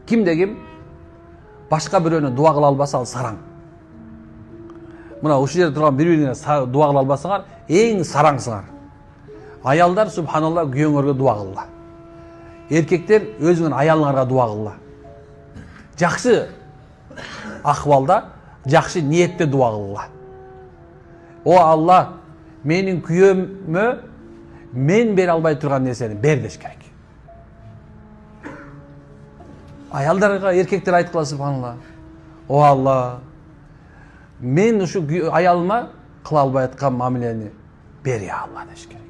Кимде ким башка бирөөнө дуа кыла албаса ал сараң. Мына ушул жерде турган бири-бирине дуа кыла албасаңар, эң сараңсыңар. Аялдар субханалла күйөөңөргө дуа кылла. Эркектер өзүңүн аялыңарга дуа кылла. Жакшы акыбалда, жакшы ниетте дуа кылла. О Алла, менин күйөөмө мен бере албай турган нерсени бер деш керек. Аялдарга эркектер айткыла субханалла. О Алла, мен ушу аялыма кыла албай аткан мамилени бер я Алла деш керек.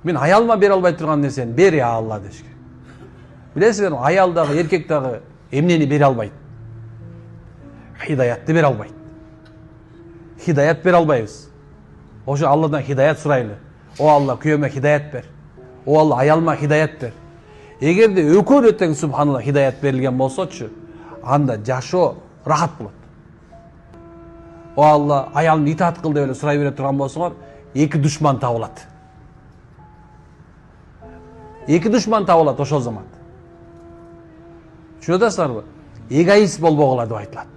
Мен аялыма бере албай турган нерсени бер я Алла деш керек. Билесиздерби, аял дагы, эркек дагы эмнени бере албайт? Хидаятты бере албайт. Хидаят бере албайбыз. Ошо Алладан хидаят сурайлы. О Алла, күйөөмө хидаят бер. О Алла, аялыма хидаят бер. Эгерде экөө тең субханалла хидаят берилген болсочу, анда жашоо рахат болот. О Алла, аялымды итаат кыл деп эле сурай бере турган болсоңор, эки душман табылат. Эки душман табылат ошол замат. Түшүнүп атасыздарбы? Эгоист болбогула деп айтылат.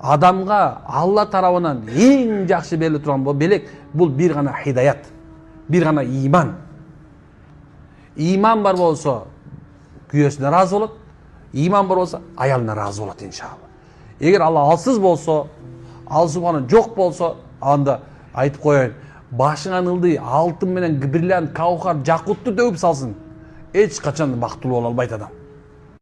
Адамга Алла тарабынан эң жакшы бериле турган белек бул бир гана хидаят, бир гана иман. Иман бар болсо күйөөсүнө разы болот, иман бар болсо аялына разы болот иншалла. Эгер Алла алсыз болсо, ал субхана жок болсо, анда айтып коеюн, башыңан ылдый алтын менен бриллиант, каухар, жакутту төгүп салсын, эч качан бактылуу боло албайт адам.